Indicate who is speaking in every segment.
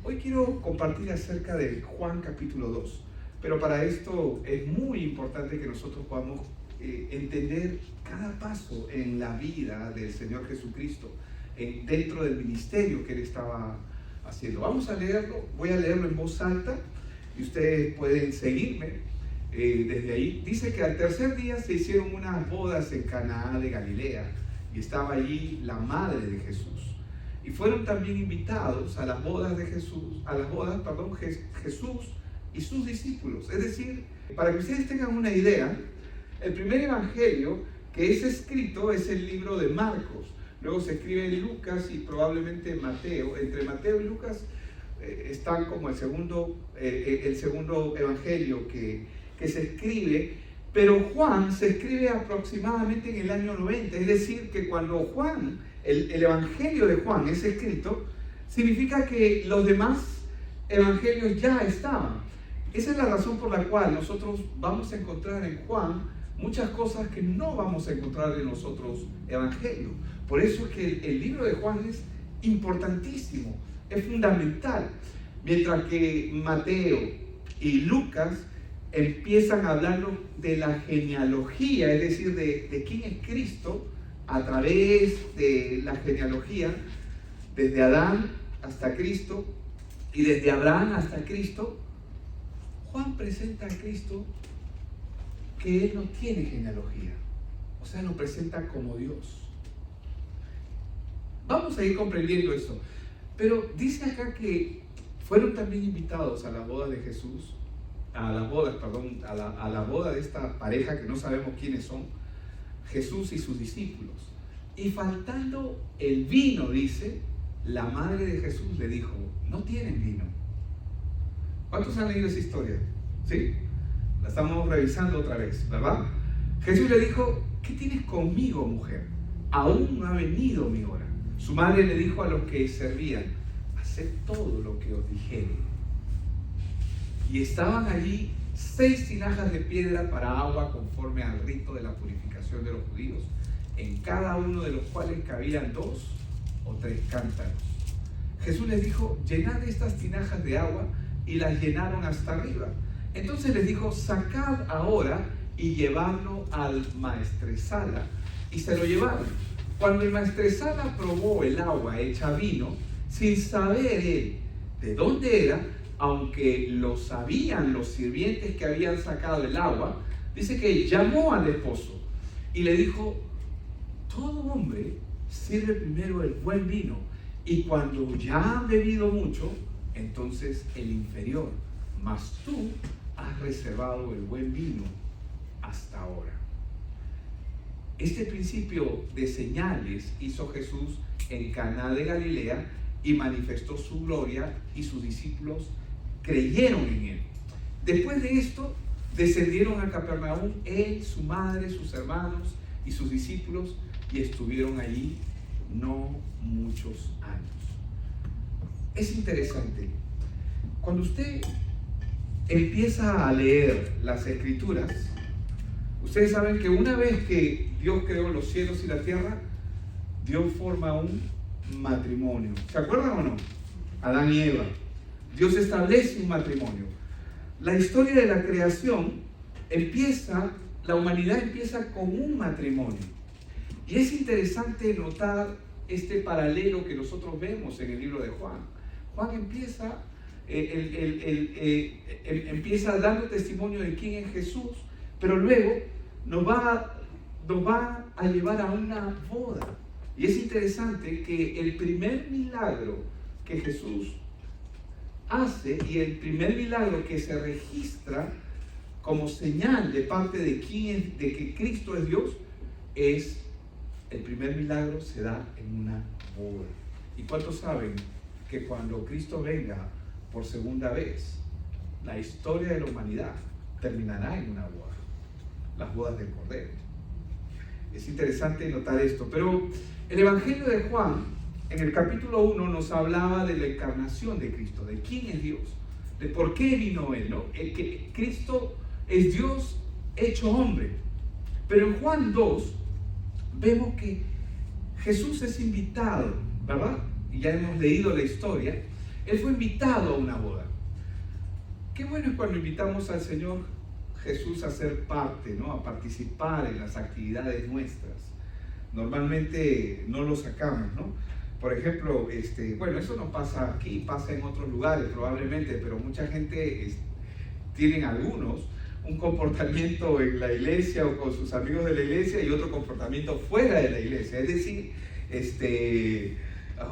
Speaker 1: Hoy quiero compartir acerca de Juan capítulo 2, pero para esto es muy importante que nosotros podamos entender cada paso en la vida del Señor Jesucristo, dentro del ministerio que Él estaba haciendo. Vamos a leerlo, voy a leerlo en voz alta y ustedes pueden seguirme desde ahí. Dice que al tercer día se hicieron unas bodas en Caná de Galilea y estaba allí la madre de Jesús. Y fueron también invitados a las bodas de Jesús, Jesús y sus discípulos. Es decir, para que ustedes tengan una idea, el primer evangelio que es escrito es el libro de Marcos. Luego se escribe Lucas y probablemente Mateo. Entre Mateo y Lucas están como el segundo evangelio que se escribe, pero Juan se escribe aproximadamente en el año 90. Es decir, que cuando Juan, el evangelio de Juan es escrito, significa que los demás evangelios ya estaban. Esa es la razón por la cual nosotros vamos a encontrar en Juan muchas cosas que no vamos a encontrar en los otros evangelios. Por eso es que el libro de Juan es importantísimo, es fundamental. Mientras que Mateo y Lucas empiezan a hablarnos de la genealogía, es decir, de quién es Cristo a través de la genealogía, desde Adán hasta Cristo y desde Abraham hasta Cristo. Juan presenta a Cristo que Él no tiene genealogía, o sea, lo presenta como Dios. Vamos a ir comprendiendo esto, pero dice acá que fueron también invitados a la boda de Jesús, a la boda de esta pareja que no sabemos quiénes son, Jesús y sus discípulos. Y faltando el vino, dice, la madre de Jesús le dijo, no tienen vino. ¿Cuántos han leído esa historia? ¿Sí? La estamos revisando otra vez, ¿verdad? Jesús le dijo, ¿qué tienes conmigo, mujer? Aún no ha venido mi hora. Su madre le dijo a los que servían, haced todo lo que os dijere. Y estaban allí 6 tinajas de piedra para agua conforme al rito de la purificación de los judíos, en cada uno de los cuales cabían 2 o 3 cántaros. Jesús les dijo, llenad estas tinajas de agua, y las llenaron hasta arriba. Entonces les dijo, sacad ahora y llevadlo al maestresala. Y se lo llevaron. Cuando el maestresala probó el agua hecha vino, sin saber él de dónde era, aunque lo sabían los sirvientes que habían sacado el agua, dice que llamó al esposo y le dijo, todo hombre sirve primero el buen vino, y cuando ya han bebido mucho, entonces el inferior, mas tú has reservado el buen vino hasta ahora. Este principio de señales hizo Jesús en Caná de Galilea y manifestó su gloria, y sus discípulos creyeron en él. Después de esto, descendieron a Capernaum, él, su madre, sus hermanos y sus discípulos, y estuvieron allí no muchos años. Es interesante. Cuando usted empieza a leer las Escrituras, ustedes saben que una vez que Dios creó los cielos y la tierra, Dios forma un matrimonio. ¿Se acuerdan o no? Adán y Eva. Dios establece un matrimonio. La historia de la creación la humanidad empieza con un matrimonio. Y es interesante notar este paralelo que nosotros vemos en el libro de Juan. Juan empieza dando testimonio de quién es Jesús, pero luego nos va a llevar a una boda. Y es interesante que el primer milagro que Jesús hace y el primer milagro que se registra como señal de parte de que Cristo es Dios, el primer milagro se da en una boda. ¿Y cuántos saben que cuando Cristo venga por segunda vez, la historia de la humanidad terminará en una boda? Las bodas del Cordero. Es interesante notar esto, pero el Evangelio de Juan, en el capítulo 1, nos hablaba de la encarnación de Cristo, de quién es Dios, de por qué vino Él, ¿no? Que Cristo es Dios hecho hombre. Pero en Juan 2 vemos que Jesús es invitado, ¿verdad? Y ya hemos leído la historia. Él fue invitado a una boda. Qué bueno es cuando invitamos al Señor Jesús a ser parte, ¿no? A participar en las actividades nuestras. Normalmente no lo sacamos, ¿no? Por ejemplo, bueno, eso no pasa aquí, pasa en otros lugares probablemente, pero mucha gente tienen algunos un comportamiento en la iglesia o con sus amigos de la iglesia y otro comportamiento fuera de la iglesia. Es decir,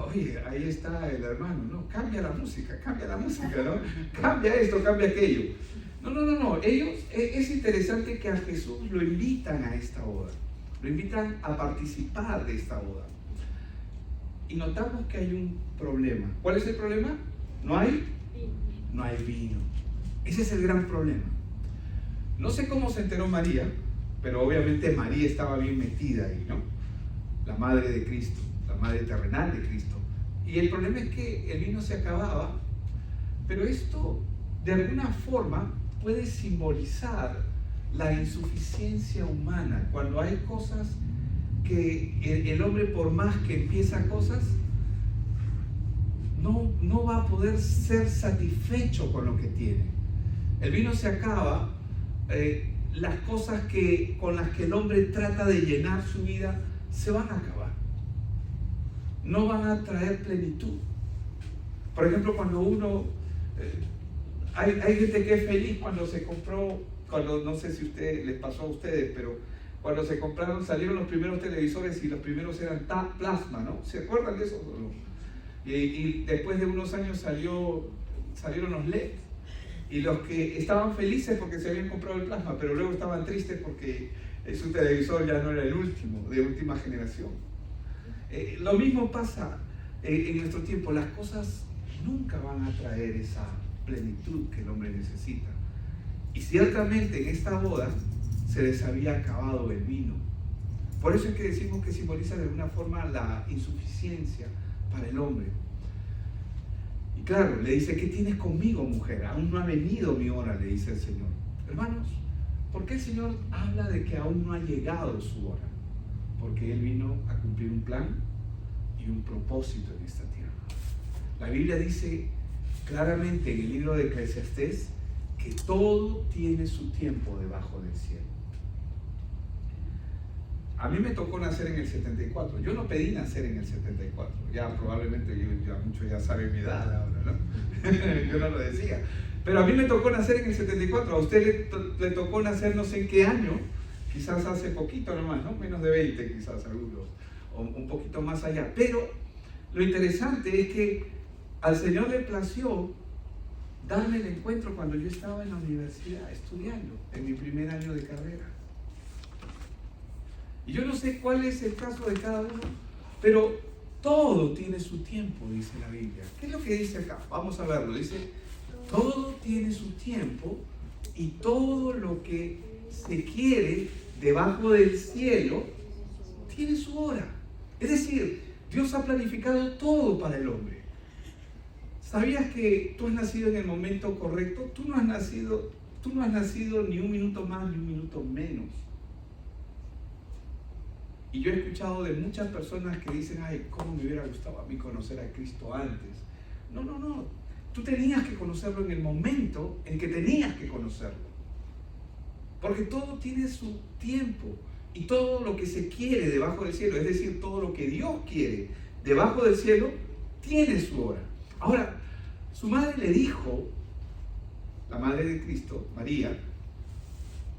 Speaker 1: oye, ahí está el hermano, ¿no? Cambia la música, ¿no? Cambia esto, cambia aquello. No. Ellos, es interesante que a Jesús lo invitan a esta boda. Lo invitan a participar de esta boda. Y notamos que hay un problema. ¿Cuál es el problema? No hay vino. Ese es el gran problema. No sé cómo se enteró María, pero obviamente María estaba bien metida ahí, ¿no? La madre de Cristo, la madre terrenal de Cristo. Y el problema es que el vino se acababa, pero esto de alguna forma puede simbolizar la insuficiencia humana, cuando hay cosas que el hombre, por más que empieza cosas, no va a poder ser satisfecho con lo que tiene. El vino se acaba, las cosas con las que el hombre trata de llenar su vida se van a acabar, no van a traer plenitud. Por ejemplo, cuando uno, hay gente que es feliz cuando se compró, no sé si les pasó a ustedes, pero cuando salieron los primeros televisores y los primeros eran plasma, ¿no? ¿Se acuerdan de eso? Y después de unos años salieron los LED, y los que estaban felices porque se habían comprado el plasma, pero luego estaban tristes porque su televisor ya no era el último, de última generación. Lo mismo pasa en nuestro tiempo. Las cosas nunca van a traer esa plenitud que el hombre necesita. Y ciertamente en esta boda se les había acabado el vino. Por eso es que decimos que simboliza de alguna forma la insuficiencia para el hombre. Y claro, le dice: ¿qué tienes conmigo, mujer? Aún no ha venido mi hora, le dice el Señor. Hermanos, ¿por qué el Señor habla de que aún no ha llegado su hora? Porque Él vino a cumplir un plan y un propósito en esta tierra. La Biblia dice claramente en el libro de Eclesiastés que todo tiene su tiempo debajo del cielo. A mí me tocó nacer en el 74. Yo no pedí nacer en el 74. Ya probablemente muchos ya saben mi edad ahora, ¿no? Yo no lo decía. Pero a mí me tocó nacer en el 74. A usted le tocó nacer no sé en qué año. Quizás hace poquito nomás, ¿no? Menos de 20 quizás algunos. O un poquito más allá. Pero lo interesante es que al Señor le plació darme el encuentro cuando yo estaba en la universidad estudiando, en mi primer año de carrera. Y yo no sé cuál es el caso de cada uno, pero todo tiene su tiempo, dice la Biblia. ¿Qué es lo que dice acá? Vamos a verlo. Dice: todo tiene su tiempo y todo lo que se quiere debajo del cielo tiene su hora. Es decir, Dios ha planificado todo para el hombre. ¿Sabías que tú has nacido en el momento correcto? Tú no has nacido ni un minuto más ni un minuto menos. Y yo he escuchado de muchas personas que dicen: ay, ¿cómo me hubiera gustado a mí conocer a Cristo antes? No. Tú tenías que conocerlo en el momento en que tenías que conocerlo. Porque todo tiene su tiempo. Y todo lo que se quiere debajo del cielo, es decir, todo lo que Dios quiere debajo del cielo, tiene su hora. Ahora, su madre le dijo, la madre de Cristo, María,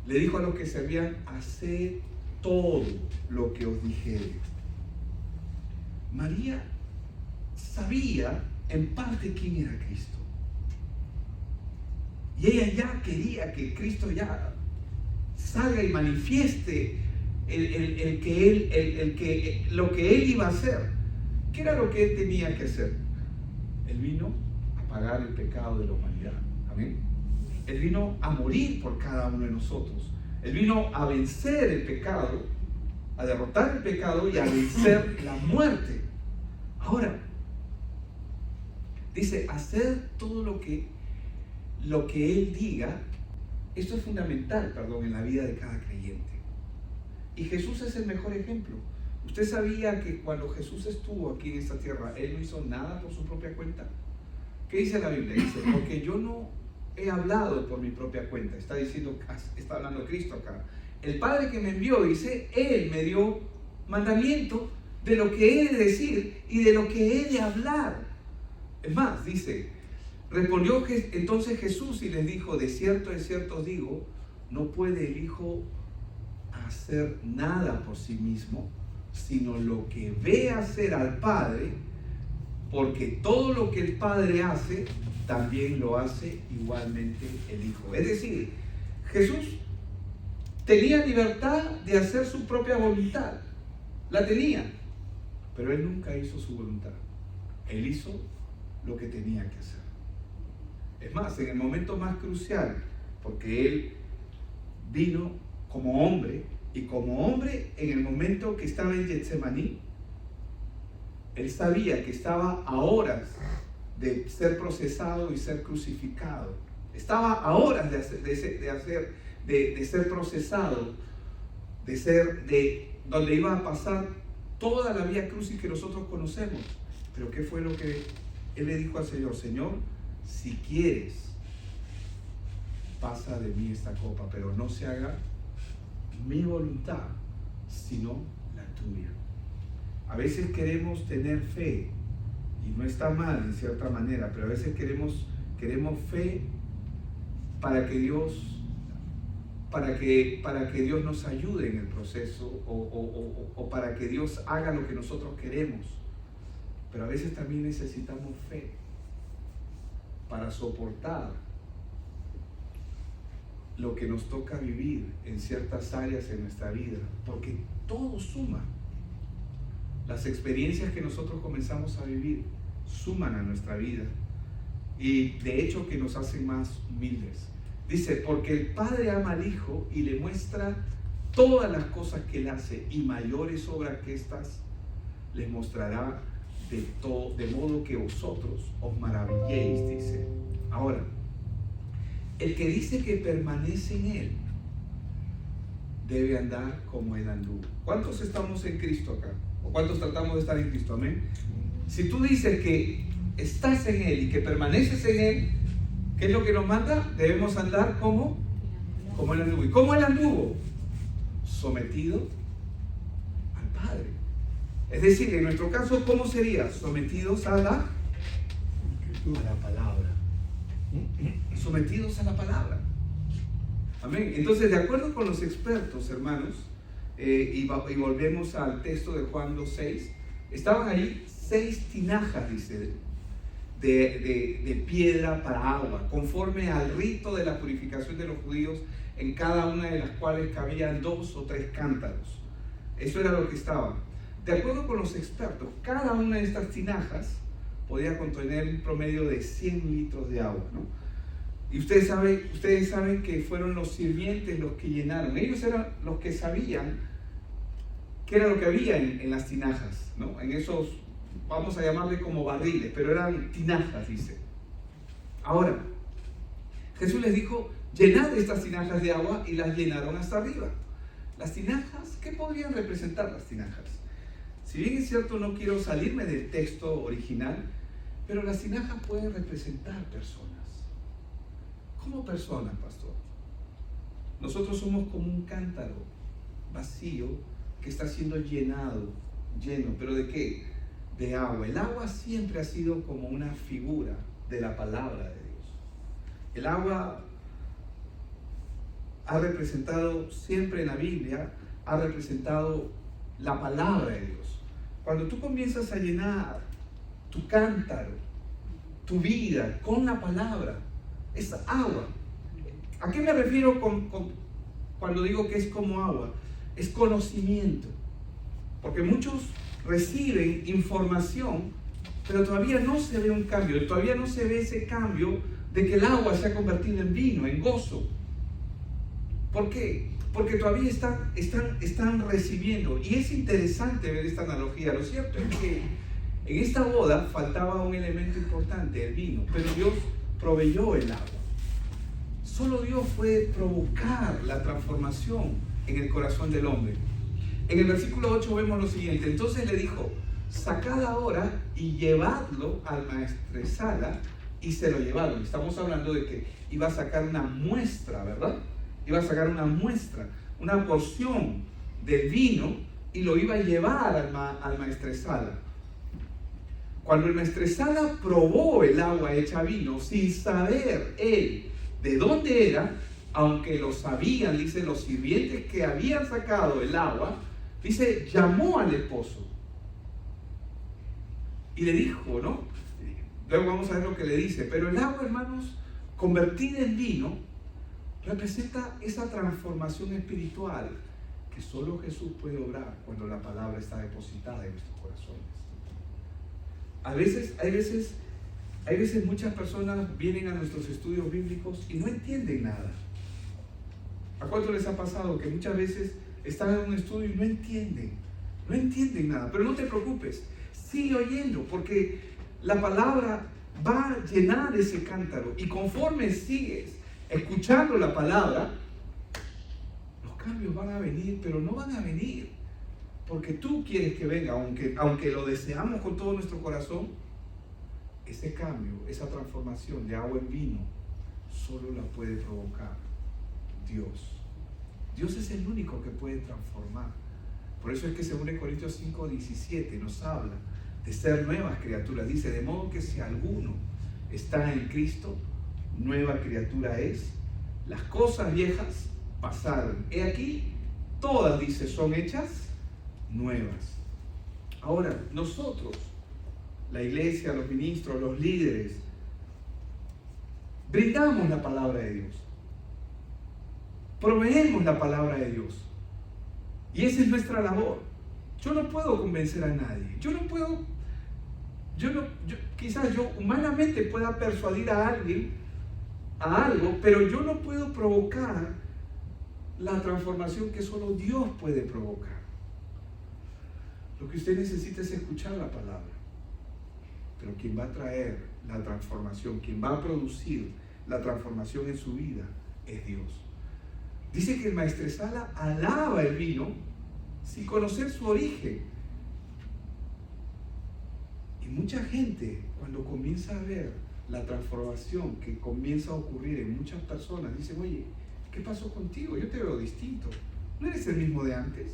Speaker 1: le dijo a los que servían: haced todo lo que os dijere. María sabía en parte quién era Cristo. Y ella ya quería que Cristo ya salga y manifieste lo que Él iba a hacer. ¿Qué era lo que Él tenía que hacer? Él vino a pagar el pecado de la humanidad. Amén. Él vino a morir por cada uno de nosotros. Él vino a vencer el pecado, a derrotar el pecado y a vencer la muerte. Ahora, dice: hacer todo lo que Él diga. Esto es fundamental, en la vida de cada creyente. Y Jesús es el mejor ejemplo. ¿Usted sabía que cuando Jesús estuvo aquí en esta tierra, Él no hizo nada por su propia cuenta? ¿Qué dice la Biblia? Dice, porque yo no he hablado por mi propia cuenta. Está hablando Cristo acá. El Padre que me envió, dice, Él me dio mandamiento de lo que he de decir y de lo que he de hablar. Es más, dice, respondió entonces Jesús y les dijo, de cierto os digo, no puede el Hijo hacer nada por sí mismo, sino lo que ve hacer al Padre, porque todo lo que el Padre hace, también lo hace igualmente el Hijo. Es decir, Jesús tenía libertad de hacer su propia voluntad, la tenía, pero Él nunca hizo su voluntad. Él hizo lo que tenía que hacer. Es más, en el momento más crucial, porque Él vino como hombre, y como hombre en el momento que estaba en Getsemaní, Él sabía que estaba a horas de ser procesado y ser crucificado. Estaba a horas de ser procesado, donde iba a pasar toda la vía crucis que nosotros conocemos. Pero ¿qué fue lo que Él le dijo al Señor? Señor, si quieres, pasa de mí esta copa, pero no se haga mi voluntad, sino la tuya. A veces queremos tener fe, y no está mal en cierta manera, pero a veces queremos fe para que Dios nos ayude en el proceso, o para que Dios haga lo que nosotros queremos. Pero a veces también necesitamos fe para soportar lo que nos toca vivir en ciertas áreas en nuestra vida, porque todo suma. Las experiencias que nosotros comenzamos a vivir suman a nuestra vida, y de hecho que nos hacen más humildes. Dice, porque el Padre ama al Hijo y le muestra todas las cosas que Él hace, y mayores obras que estas les mostrará, de modo que vosotros os maravilléis, dice. Ahora, el que dice que permanece en Él debe andar como Él anduvo. ¿Cuántos estamos en Cristo acá? ¿O cuántos tratamos de estar en Cristo? Amén. Si tú dices que estás en Él y que permaneces en Él, ¿qué es lo que nos manda? Debemos andar como Él anduvo. ¿Y cómo Él anduvo? Sometido al Padre. Es decir, en nuestro caso, ¿cómo sería? Sometidos a la palabra. Sometidos a la palabra. Amén. Entonces, de acuerdo con los expertos, hermanos, y volvemos al texto de Juan 2:6, estaban ahí 6 tinajas, dice, de piedra para agua, conforme al rito de la purificación de los judíos, en cada una de las cuales cabían 2 o 3 cántaros. Eso era lo que estaba. De acuerdo con los expertos, cada una de estas tinajas podía contener un promedio de 100 litros de agua, ¿no? Y ustedes saben que fueron los sirvientes los que llenaron. Ellos eran los que sabían qué era lo que había en las tinajas, ¿no? En esos, vamos a llamarle como barriles, pero eran tinajas, dice. Ahora, Jesús les dijo, llenad estas tinajas de agua, y las llenaron hasta arriba. Las tinajas, ¿qué podrían representar las tinajas? Si bien es cierto, no quiero salirme del texto original, pero las tinajas pueden representar personas. ¿Cómo personas, pastor? Nosotros somos como un cántaro vacío que está siendo lleno, ¿pero de qué? De agua. El agua siempre ha sido como una figura de la palabra de Dios. El agua ha representado siempre en la Biblia, ha representado la palabra de Dios. Cuando tú comienzas a llenar tu cántaro, tu vida con la palabra, es agua. ¿A qué me refiero cuando digo que es como agua? Es conocimiento. Porque muchos reciben información, pero todavía no se ve un cambio, todavía no se ve ese cambio de que el agua se ha convertido en vino, en gozo. ¿Por qué? Porque todavía están recibiendo. Y es interesante ver esta analogía. Lo cierto es que en esta boda faltaba un elemento importante, el vino, pero Dios proveyó el agua. Solo Dios puede provocar la transformación en el corazón del hombre. En el versículo 8 vemos lo siguiente. Entonces le dijo, sacad ahora y llevadlo al maestresala y se lo llevaron. Estamos hablando de que iba a sacar una muestra, ¿verdad? Iba a sacar una muestra, una porción del vino y lo iba a llevar al maestresala. Cuando el maestresala probó el agua hecha vino, sin saber él de dónde era, aunque lo sabían, dice, los sirvientes que habían sacado el agua, dice, llamó al esposo y le dijo, ¿no? Luego vamos a ver lo que le dice, pero el agua, hermanos, convertida en vino, representa esa transformación espiritual que solo Jesús puede obrar cuando la palabra está depositada en nuestros corazones. Hay veces muchas personas vienen a nuestros estudios bíblicos y no entienden nada. ¿A cuánto les ha pasado que muchas veces están en un estudio y no entienden nada? Pero no te preocupes, sigue oyendo, porque la palabra va a llenar ese cántaro, y conforme sigues escuchando la palabra, los cambios van a venir, pero no van a venir porque tú quieres que venga, aunque lo deseamos con todo nuestro corazón. Ese cambio, esa transformación de agua en vino, solo la puede provocar Dios. Dios es el único que puede transformar. Por eso es que según Corintios 5:17 nos habla de ser nuevas criaturas. Dice, de modo que si alguno está en Cristo, nueva criatura es. Las cosas viejas pasaron. He aquí, todas, dice, son hechas nuevas. Ahora, nosotros, la iglesia, los ministros, los líderes, brindamos la palabra de Dios. Proveemos la palabra de Dios. Y esa es nuestra labor. Yo no puedo convencer a nadie. Quizás yo humanamente pueda persuadir a alguien a algo, pero yo no puedo provocar la transformación que solo Dios puede provocar. Lo que usted necesita es escuchar la palabra. Pero quien va a traer la transformación, quien va a producir la transformación en su vida, es Dios. Dice que el maestresala alaba el vino sin conocer su origen. Y mucha gente, cuando comienza a ver la transformación que comienza a ocurrir en muchas personas, dicen, oye, ¿qué pasó contigo? Yo te veo distinto. ¿No eres el mismo de antes?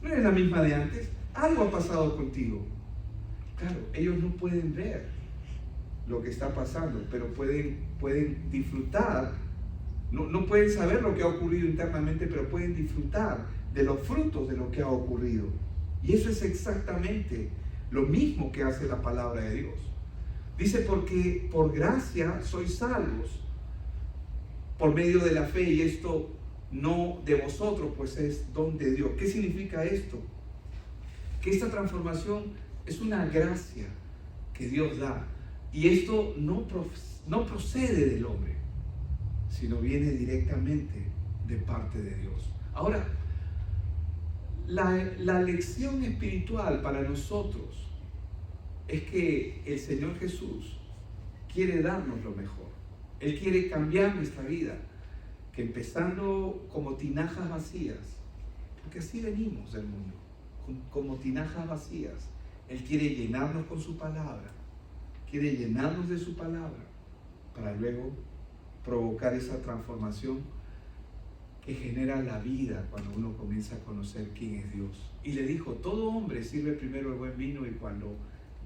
Speaker 1: ¿No eres la misma de antes? Algo ha pasado contigo. Claro, ellos no pueden ver lo que está pasando, pero pueden disfrutar. No pueden saber lo que ha ocurrido internamente, pero pueden disfrutar de los frutos de lo que ha ocurrido. Y eso es exactamente lo mismo que hace la palabra de Dios. Dice, porque por gracia sois salvos por medio de la fe, y esto no de vosotros, pues es don de Dios. ¿Qué significa esto? Que esta transformación es una gracia que Dios da, y esto no procede del hombre, sino viene directamente de parte de Dios. Ahora, la lección espiritual para nosotros es que el Señor Jesús quiere darnos lo mejor. Él quiere cambiar nuestra vida, que empezando como tinajas vacías, porque así venimos del mundo, como tinajas vacías. Él quiere llenarnos con su palabra, quiere llenarnos de su palabra, para luego provocar esa transformación que genera la vida cuando uno comienza a conocer quién es Dios. Y le dijo, todo hombre sirve primero el buen vino, y cuando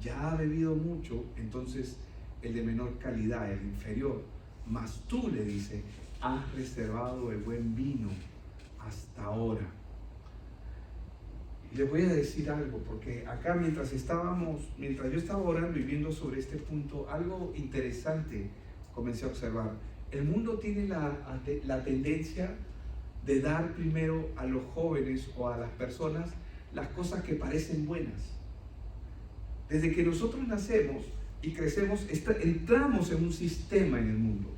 Speaker 1: ya ha bebido mucho, entonces el de menor calidad, el inferior. Mas tú, le dice, has reservado el buen vino hasta ahora. Y les voy a decir algo, porque acá mientras yo estaba orando y viendo sobre este punto, algo interesante comencé a observar. El mundo tiene la tendencia de dar primero a los jóvenes o a las personas las cosas que parecen buenas. Desde que nosotros nacemos y crecemos, entramos en un sistema en el mundo.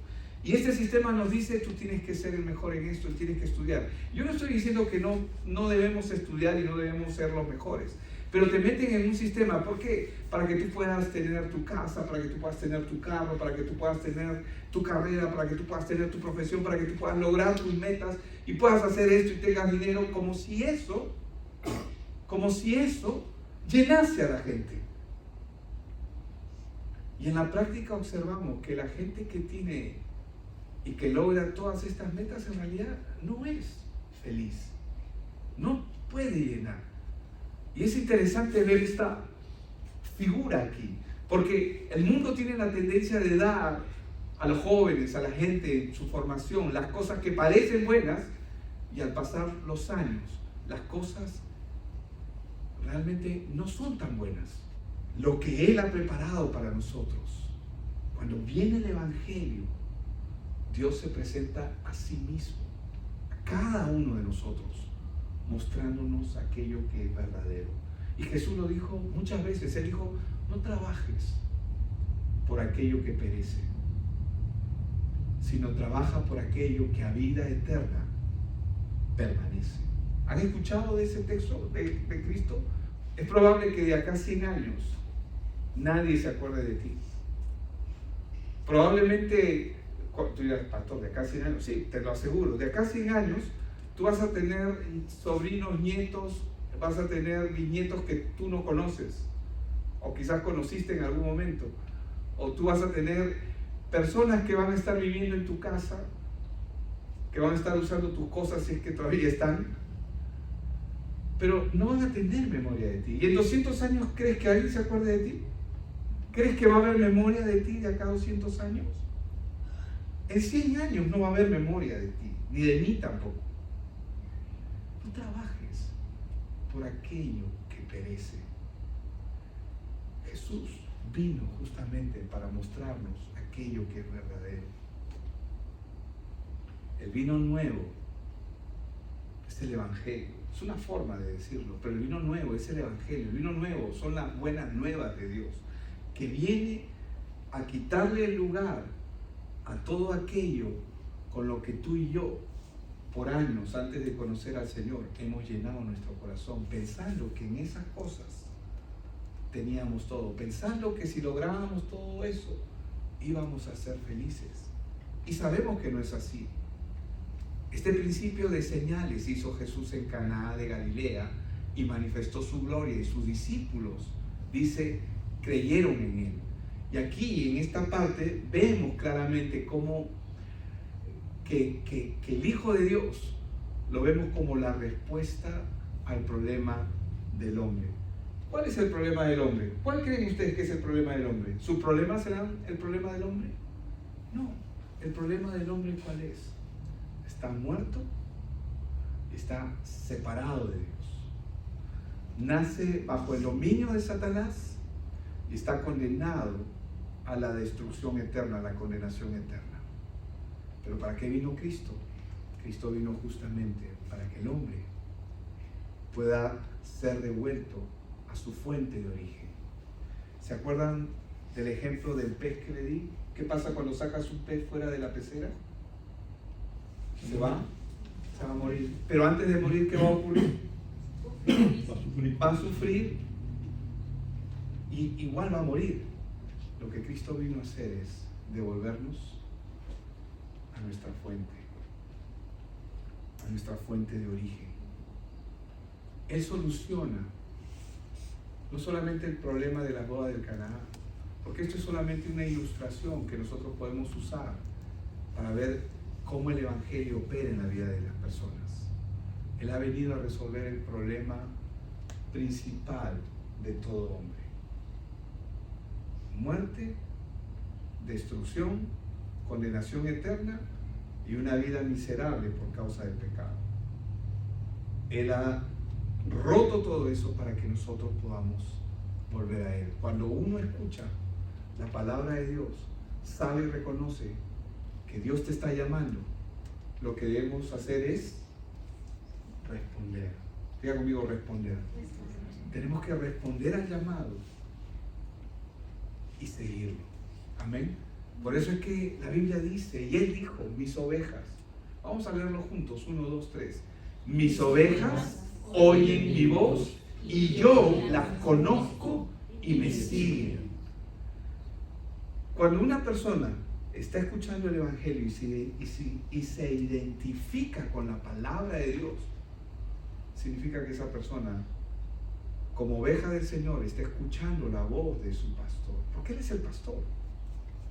Speaker 1: Y este sistema nos dice, tú tienes que ser el mejor en esto, tienes que estudiar. Yo no estoy diciendo que no debemos estudiar y no debemos ser los mejores, pero te meten en un sistema. ¿Por qué? Para que tú puedas tener tu casa, para que tú puedas tener tu carro, para que tú puedas tener tu carrera, para que tú puedas tener tu profesión, para que tú puedas lograr tus metas y puedas hacer esto y tengas dinero, como si eso llenase a la gente. Y en la práctica observamos que la gente que tiene y que logra todas estas metas en realidad no es feliz, no puede llenar. Y es interesante ver esta figura aquí, porque el mundo tiene la tendencia de dar a los jóvenes, a la gente en su formación, las cosas que parecen buenas, y al pasar los años, las cosas realmente no son tan buenas. Lo que Él ha preparado para nosotros, cuando viene el Evangelio, Dios se presenta a sí mismo, a cada uno de nosotros, mostrándonos aquello que es verdadero. Y Jesús lo dijo muchas veces. Él dijo: no trabajes por aquello que perece, sino trabaja por aquello que a vida eterna permanece. ¿Han escuchado de ese texto de Cristo? Es probable que de acá a 100 años nadie se acuerde de ti. Probablemente, tú dirás: pastor, de acá a 100 años, sí, te lo aseguro, de acá a 100 años tú vas a tener sobrinos, nietos, vas a tener bisnietos que tú no conoces, o quizás conociste en algún momento, o tú vas a tener personas que van a estar viviendo en tu casa, que van a estar usando tus cosas si es que todavía están, pero no van a tener memoria de ti. ¿Y en 200 años crees que alguien se acuerde de ti? ¿Crees que va a haber memoria de ti de acá a 200 años? En 100 años no va a haber memoria de ti, ni de mí tampoco. No trabajes por aquello que perece. Jesús vino justamente para mostrarnos aquello que es verdadero. El vino nuevo es el Evangelio. Es una forma de decirlo, pero el vino nuevo es el Evangelio. El vino nuevo son las buenas nuevas de Dios, que viene a quitarle el lugar a todo aquello con lo que tú y yo, por años antes de conocer al Señor, hemos llenado nuestro corazón, pensando que en esas cosas teníamos todo, pensando que si lográbamos todo eso, íbamos a ser felices. Y sabemos que no es así. Este principio de señales hizo Jesús en Caná de Galilea y manifestó su gloria, y sus discípulos, dice, creyeron en Él. Y aquí, en esta parte, vemos claramente cómo que el Hijo de Dios lo vemos como la respuesta al problema del hombre. ¿Cuál es el problema del hombre? ¿Cuál creen ustedes que es el problema del hombre? ¿Su problema será el problema del hombre? No. ¿El problema del hombre cuál es? Está muerto, está separado de Dios. Nace bajo el dominio de Satanás y está condenado a la destrucción eterna, a la condenación eterna. Pero ¿para qué vino Cristo? Cristo vino justamente para que el hombre pueda ser devuelto a su fuente de origen. ¿Se acuerdan del ejemplo del pez que le di? ¿Qué pasa cuando sacas un pez fuera de la pecera? Se va a morir. Pero antes de morir, ¿qué va a ocurrir? Va a sufrir y igual va a morir. Lo que Cristo vino a hacer es devolvernos a nuestra fuente de origen. Él soluciona no solamente el problema de la boda del Caná, porque esto es solamente una ilustración que nosotros podemos usar para ver cómo el Evangelio opera en la vida de las personas. Él ha venido a resolver el problema principal de todo hombre: muerte, destrucción, condenación eterna y una vida miserable por causa del pecado. Él ha roto todo eso para que nosotros podamos volver a Él. Cuando uno escucha la palabra de Dios, sabe y reconoce que Dios te está llamando, lo que debemos hacer es responder. Diga conmigo: responder. Tenemos que responder al llamado y seguirlo. Amén. Por eso es que la Biblia dice, y Él dijo, mis ovejas. Vamos a leerlo juntos, 1, 2, 3. Mis ovejas oyen mi voz y yo las conozco y me siguen. Cuando una persona está escuchando el Evangelio y se identifica con la palabra de Dios, significa que esa persona como oveja del Señor, está escuchando la voz de su pastor, porque Él es el pastor.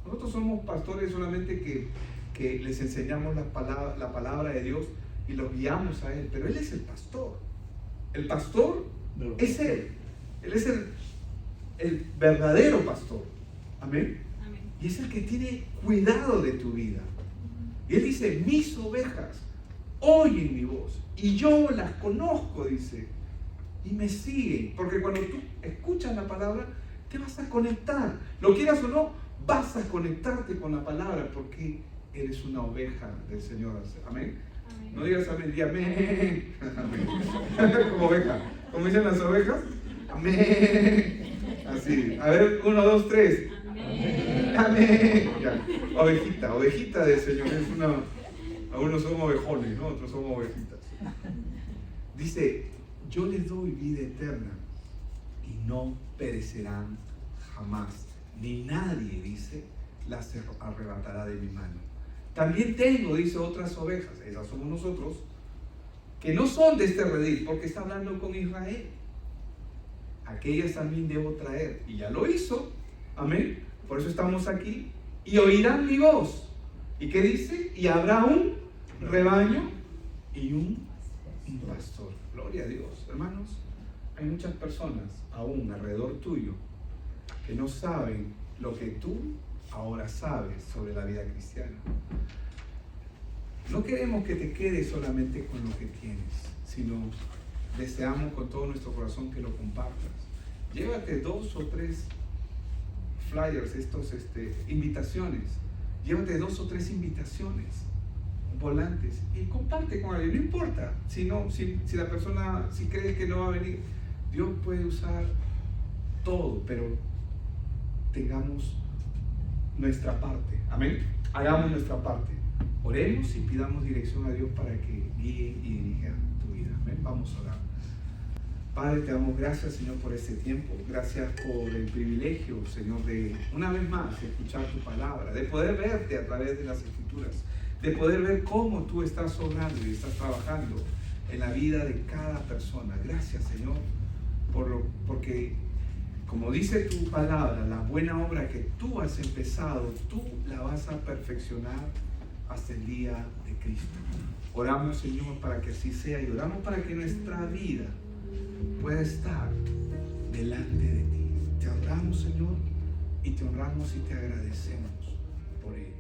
Speaker 1: Nosotros somos pastores solamente que les enseñamos la palabra de Dios y los guiamos a Él, pero Él es el pastor. El pastor es Él. Él es el verdadero pastor. Amén.
Speaker 2: Amén.
Speaker 1: Y es el que tiene cuidado de tu vida. Y Él dice, mis ovejas oyen mi voz y yo las conozco, dice, y me siguen. Porque cuando tú escuchas la palabra, te vas a conectar. Lo quieras o no, vas a conectarte con la palabra porque eres una oveja del Señor. Amén.
Speaker 2: Amén.
Speaker 1: No digas amén, di amén. Amén. Como oveja. Como dicen las ovejas. Amén. Así. A ver, 1, 2, 3.
Speaker 2: Amén.
Speaker 1: Amén. Ya. Ovejita del Señor. Es una. Algunos somos ovejones, ¿no? Otros somos ovejitas. Dice, yo les doy vida eterna y no perecerán jamás. Ni nadie, dice, las arrebatará de mi mano. También tengo, dice, otras ovejas, esas somos nosotros, que no son de este redil, porque está hablando con Israel. Aquellas también debo traer, y ya lo hizo, amén, por eso estamos aquí, y oirán mi voz. ¿Y qué dice? Y habrá un rebaño y un pastor. Gloria a Dios. Hermanos, hay muchas personas aún alrededor tuyo que no saben lo que tú ahora sabes sobre la vida cristiana. No queremos que te quedes solamente con lo que tienes, sino deseamos con todo nuestro corazón que lo compartas. Llévate 2 o 3 flyers, invitaciones. Llévate 2 o 3 invitaciones, volantes, y comparte con alguien. No importa si la persona, si crees que no va a venir, Dios puede usar todo, pero tengamos nuestra parte. Amén. Hagamos nuestra parte. Oremos y pidamos dirección a Dios para que guíe y dirija tu vida. Amén. Vamos a orar. Padre, te damos gracias, Señor, por este tiempo. Gracias por el privilegio, Señor, de una vez más escuchar tu palabra, de poder verte a través de las Escrituras, de poder ver cómo tú estás obrando y estás trabajando en la vida de cada persona. Gracias, Señor, porque como dice tu palabra, la buena obra que tú has empezado, tú la vas a perfeccionar hasta el día de Cristo. Oramos, Señor, para que así sea, y oramos para que nuestra vida pueda estar delante de ti. Te adoramos, Señor, y te honramos y te agradecemos por ello.